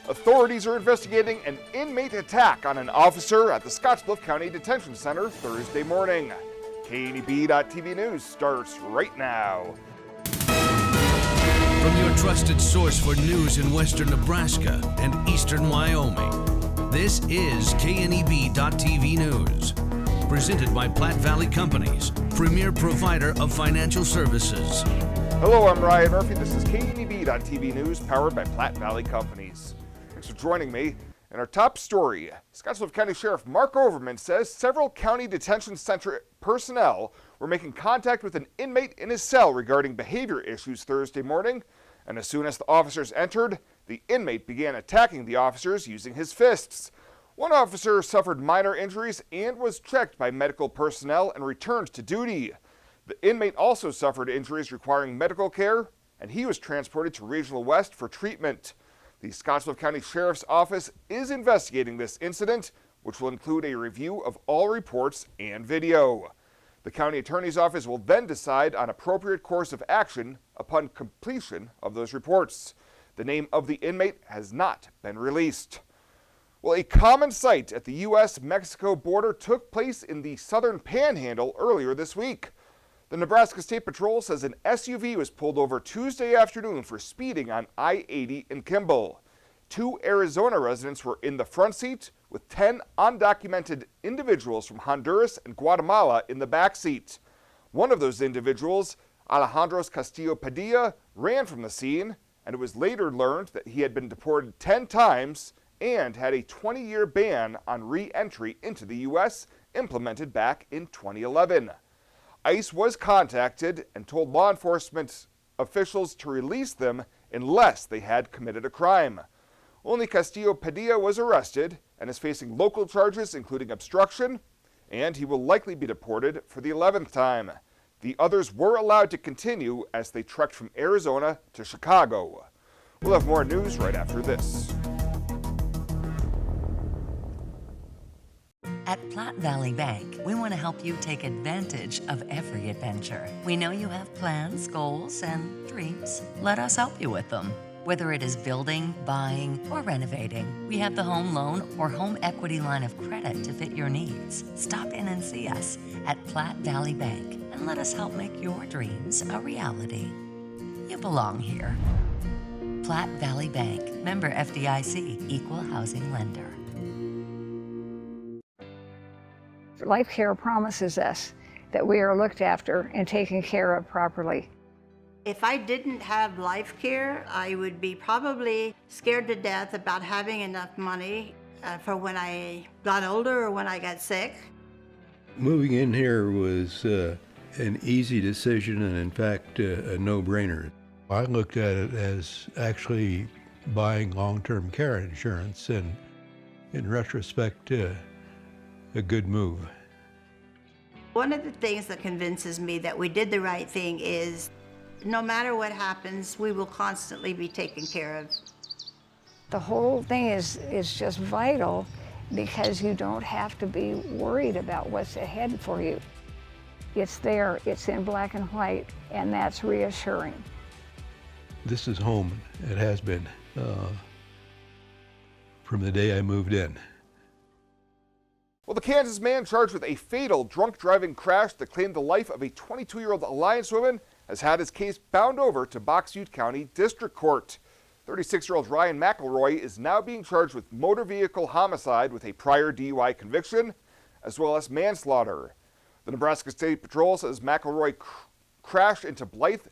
Authorities are investigating an inmate attack on an officer at the Scottsbluff County Detention Center Thursday morning. KNEB.TV News starts right now. From your trusted source for news in western Nebraska and eastern Wyoming, this is KNEB.TV News. Presented by Platte Valley Companies, premier provider of financial services. Hello, I'm Ryan Murphy. This is KNEB.TV News, powered by Platte Valley Companies. Thanks for joining me. In our top story, Scottsbluff County Sheriff Mark Overman says several county detention center personnel were making contact with an inmate in his cell regarding behavior issues Thursday morning, and as soon as the officers entered, the inmate began attacking the officers using his fists. One officer suffered minor injuries and was checked by medical personnel and returned to duty. The inmate also suffered injuries requiring medical care, and he was transported to Regional West for treatment. The Scottsbluff County Sheriff's Office is investigating this incident, which will include a review of all reports and video. The County Attorney's Office will then decide on appropriate course of action upon completion of those reports. The name of the inmate has not been released. Well, a common sight at the U.S.-Mexico border took place in the southern panhandle earlier this week. The Nebraska State Patrol says an SUV was pulled over Tuesday afternoon for speeding on I-80 in Kimball. 2 Arizona residents were in the front seat, with 10 undocumented individuals from Honduras and Guatemala in the back seat. One of those individuals, Alejandro Castillo Padilla, ran from the scene, and it was later learned that he had been deported 10 times and had a 20-year ban on re-entry into the U.S. implemented back in 2011. ICE was contacted and told law enforcement officials to release them unless they had committed a crime. Only Castillo Padilla was arrested and is facing local charges including obstruction, and he will likely be deported for the 11th time. The others were allowed to continue as they trekked from Arizona to Chicago. We'll have more news right after this. At Platte Valley Bank, we want to help you take advantage of every adventure. We know you have plans, goals, and dreams. Let us help you with them. Whether it is building, buying, or renovating, we have the home loan or home equity line of credit to fit your needs. Stop in and see us at Platte Valley Bank and let us help make your dreams a reality. You belong here. Platte Valley Bank, member FDIC, equal housing lender. Life Care promises us that we are looked after and taken care of properly. If I didn't have Life Care, I would be probably scared to death about having enough money for when I got older or when I got sick. Moving in here was an easy decision and in fact a no-brainer. I looked at it as actually buying long-term care insurance, and in retrospect, a good move. One of the things that convinces me that we did the right thing is no matter what happens, we will constantly be taken care of. The whole thing is just vital because you don't have to be worried about what's ahead for you. It's there, it's in black and white, and that's reassuring. This is home. It has been from the day I moved in. Well, the Kansas man charged with a fatal drunk driving crash that claimed the life of a 22-year-old Alliance woman has had his case bound over to Box Butte County District Court. 36-year-old Ryan McElroy is now being charged with motor vehicle homicide with a prior DUI conviction, as well as manslaughter. The Nebraska State Patrol says McElroy crashed into Blythe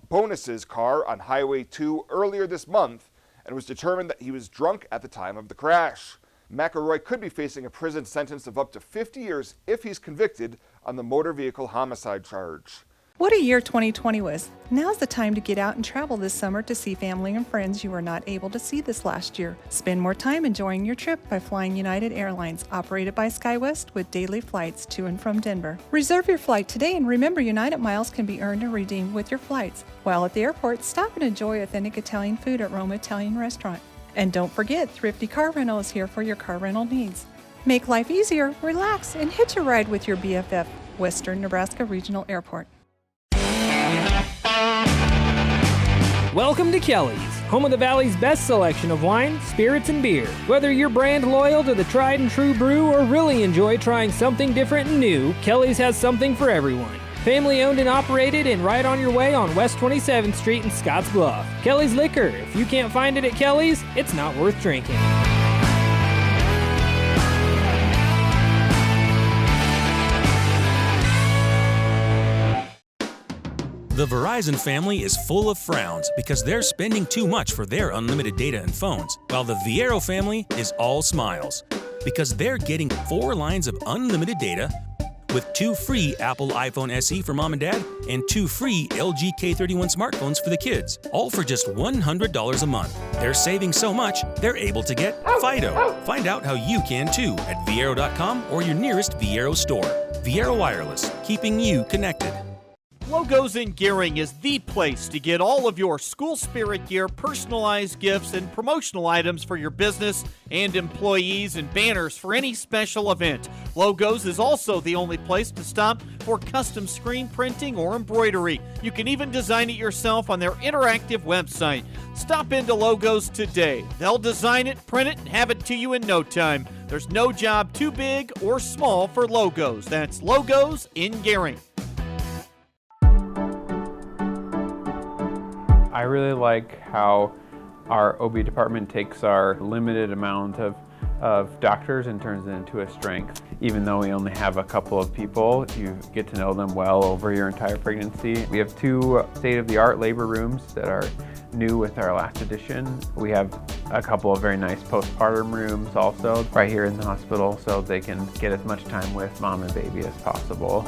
Bonus's car on Highway 2 earlier this month and was determined that he was drunk at the time of the crash. McElroy could be facing a prison sentence of up to 50 years if he's convicted on the motor vehicle homicide charge. What a year 2020 was. Now's the time to get out and travel this summer to see family and friends you were not able to see this last year. Spend more time enjoying your trip by flying United Airlines, operated by SkyWest with daily flights to and from Denver. Reserve your flight today and remember United miles can be earned and redeemed with your flights. While at the airport, stop and enjoy authentic Italian food at Roma Italian Restaurant. And don't forget, Thrifty Car Rental is here for your car rental needs. Make life easier, relax, and hitch a ride with your BFF, Western Nebraska Regional Airport. Welcome to Kelly's, home of the Valley's best selection of wine, spirits, and beer. Whether you're brand loyal to the tried and true brew or really enjoy trying something different and new, Kelly's has something for everyone. Family owned and operated and right on your way on West 27th Street in Scotts Bluff. Kelly's Liquor. If you can't find it at Kelly's, it's not worth drinking. The Verizon family is full of frowns because they're spending too much for their unlimited data and phones, while the Viero family is all smiles because they're getting 4 lines of unlimited data with 2 free Apple iPhone SE for mom and dad and 2 free LG K31 smartphones for the kids, all for just $100 a month. They're saving so much, they're able to get Fido. Find out how you can too at Viero.com or your nearest Viero store. Viero Wireless, keeping you connected. Logos in Gearing is the place to get all of your school spirit gear, personalized gifts, and promotional items for your business and employees and banners for any special event. Logos is also the only place to stop for custom screen printing or embroidery. You can even design it yourself on their interactive website. Stop into Logos today. They'll design it, print it, and have it to you in no time. There's no job too big or small for Logos. That's Logos in Gearing. I really like how our OB department takes our limited amount of doctors and turns it into a strength. Even though we only have a couple of people, you get to know them well over your entire pregnancy. We have 2 state-of-the-art labor rooms that are new with our last addition. We have a couple of very nice postpartum rooms also right here in the hospital so they can get as much time with mom and baby as possible.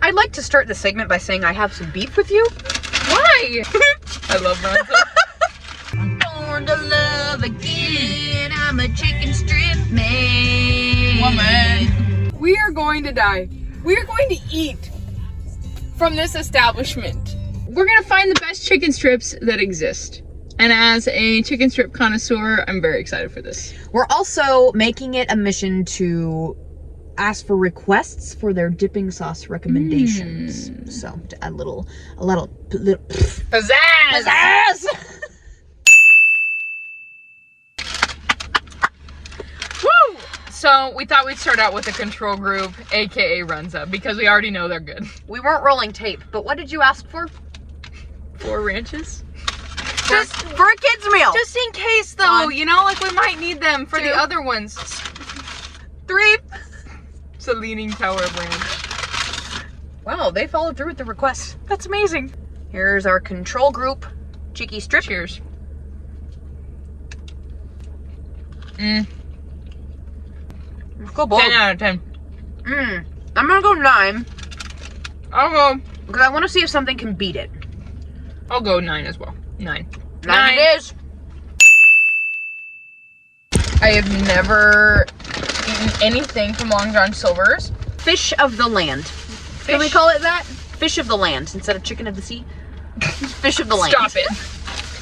I'd like to start the segment by saying I have some beef with you. Why? I love Ronza. I'm born to love again. I'm a chicken strip man. Woman. We are going to die. We are going to eat from this establishment. We're going to find the best chicken strips that exist. And as a chicken strip connoisseur, I'm very excited for this. We're also making it a mission to ask for requests for their dipping sauce recommendations. So to add a little pizzazz. Woo! So we thought we'd start out with a control group, aka Runza, because we already know they're good. We weren't rolling tape, but what did you ask for? 4 ranches. Just for a kid's meal. Just in case though, you know, like we might need them for 2, the other ones. 3. It's a Leaning Tower ranch. Wow, they followed through with the request. That's amazing. Here's our control group, cheeky strip. Cheers. Go bold. 10 out of 10. I'm gonna go 9. I'll go. Because I want to see if something can beat it. I'll go 9 as well. 9. 9 it is. I have never eaten anything from Long John Silver's. Fish of the land. Can we call it that? Fish of the land instead of chicken of the sea. Fish of the land. Stop it.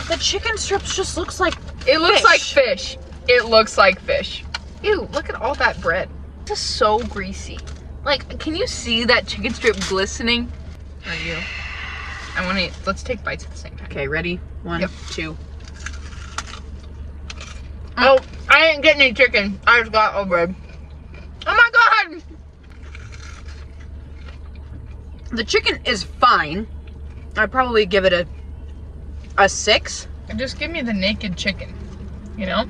The chicken strips just looks like It looks like fish. It looks like fish. Ew, look at all that bread. This is so greasy. Like, can you see that chicken strip glistening? Are you? I want to. Let's take bites at the same time. Okay, ready? 1, 2. Oh, I didn't get any chicken. I just got all bread. Oh my god! The chicken is fine. I'd probably give it a 6. Just give me the naked chicken, you know?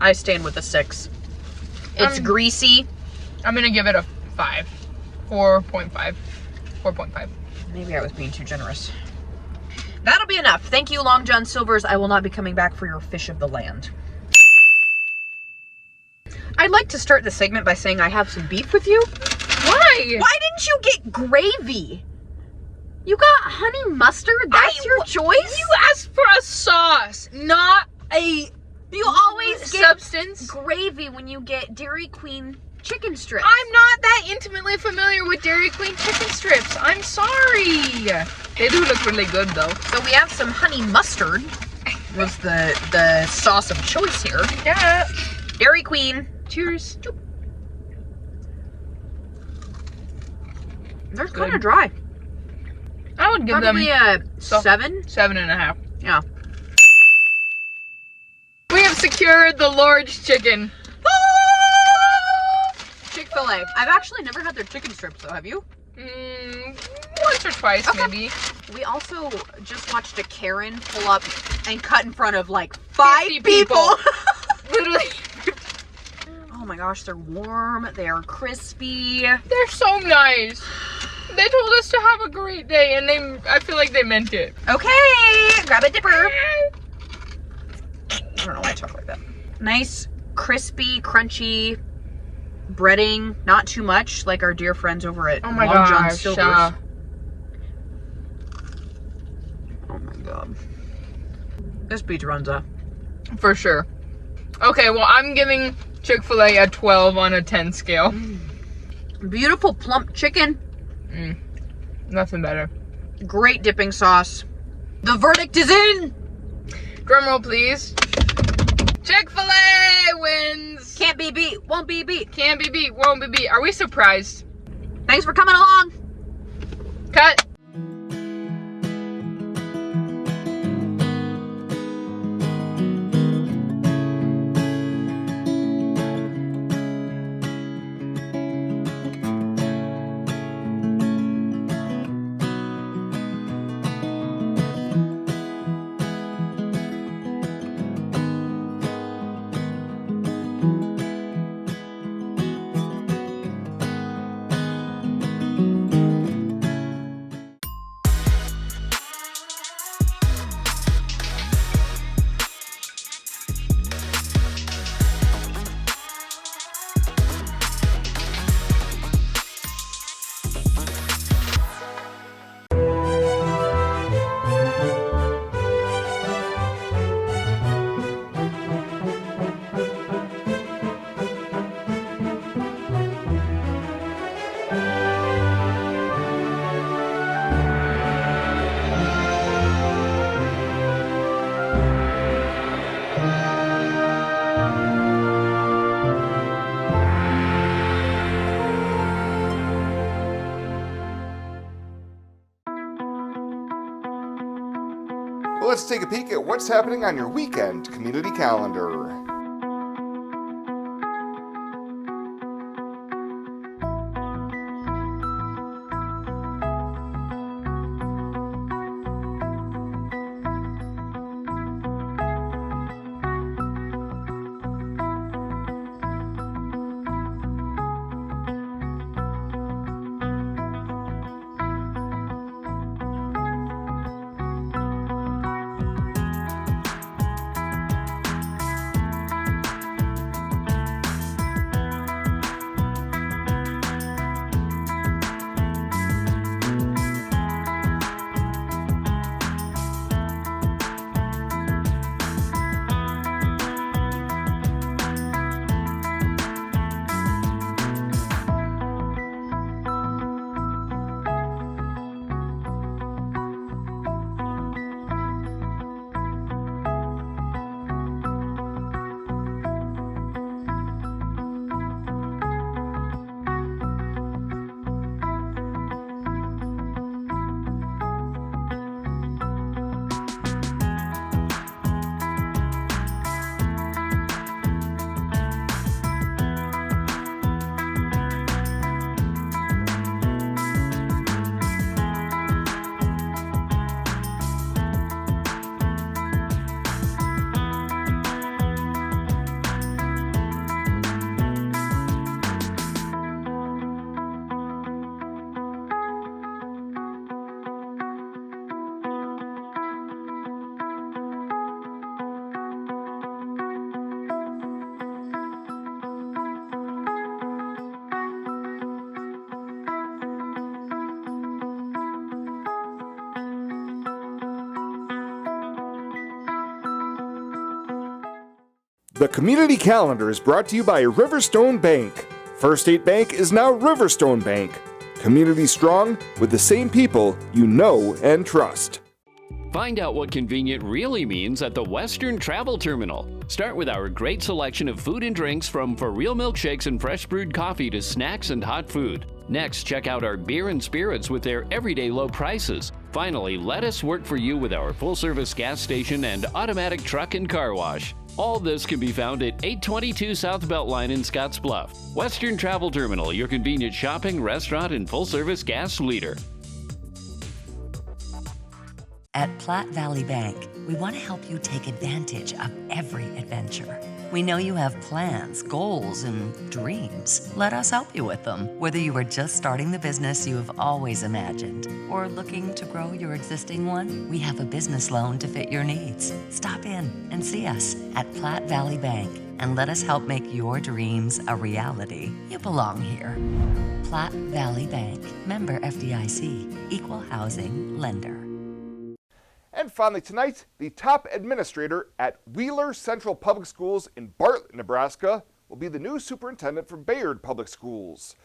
I stand with a 6. It's greasy. I'm gonna give it a 5. 4.5. 4.5. Maybe I was being too generous. That'll be enough. Thank you, Long John Silver's. I will not be coming back for your fish of the land. I'd like to start the segment by saying I have some beef with you. Why? Why didn't you get gravy? You got honey mustard? That's your choice? You asked for a sauce, not a You always get substance. gravy when you get Dairy Queen chicken strips. I'm not that intimately familiar with Dairy Queen chicken strips. I'm sorry. They do look really good though. So we have some honey mustard. Was the sauce of choice here. Yeah. Dairy Queen. Cheers. They're kind of dry. I would give Probably them a 7. 7.5. Yeah. We have secured the Lord's chicken. Chick-fil-A. I've actually never had their chicken strips though, have you? Once or twice, maybe. We also just watched a Karen pull up and cut in front of like 5 people. Literally. Oh my gosh, they're warm. They are crispy. They're so nice. They told us to have a great day, and I feel like they meant it. Okay, grab a dipper. I don't know why I talk like that. Nice, crispy, crunchy breading. Not too much, like our dear friends over at Long John Silver's. Oh my god. This beats Runza. For sure. Okay, well, I'm giving Chick-fil-A a 12 on a 10 scale. Beautiful plump chicken. Nothing better. Great dipping sauce. The verdict is in! Drumroll, please. Chick-fil-A wins! Can't be beat, won't be beat. Can't be beat, won't be beat. Are we surprised? Thanks for coming along. Cut. Well, let's take a peek at what's happening on your weekend community calendar. The Community Calendar is brought to you by Riverstone Bank. First State Bank is now Riverstone Bank. Community strong with the same people you know and trust. Find out what convenient really means at the Western Travel Terminal. Start with our great selection of food and drinks, from for real milkshakes and fresh brewed coffee to snacks and hot food. Next, check out our beer and spirits with their everyday low prices. Finally, let us work for you with our full-service gas station and automatic truck and car wash. All this can be found at 822 South Beltline in Scotts Bluff. Western Travel Terminal, your convenient shopping, restaurant, and full-service gas leader. At Platte Valley Bank, we want to help you take advantage of every adventure. We know you have plans, goals, and dreams. Let us help you with them. Whether you are just starting the business you have always imagined or looking to grow your existing one, we have a business loan to fit your needs. Stop in and see us at Platte Valley Bank and let us help make your dreams a reality. You belong here. Platte Valley Bank, member FDIC, equal housing lender. And finally tonight, the top administrator at Wheeler Central Public Schools in Bartlett, Nebraska, will be the new superintendent for Bayard Public Schools.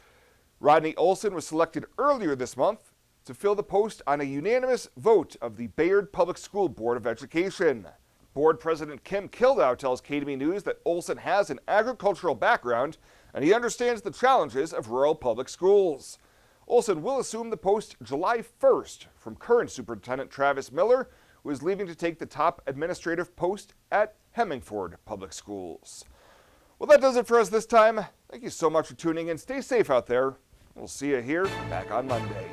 Rodney Olson was selected earlier this month to fill the post on a unanimous vote of the Bayard Public School Board of Education. Board President Kim Kildow tells KTB News that Olson has an agricultural background and he understands the challenges of rural public schools. Olson will assume the post July 1st from current Superintendent Travis Miller, who is leaving to take the top administrative post at Hemmingford Public Schools. Well, that does it for us this time. Thank you so much for tuning in. Stay safe out there. We'll see you here back on Monday.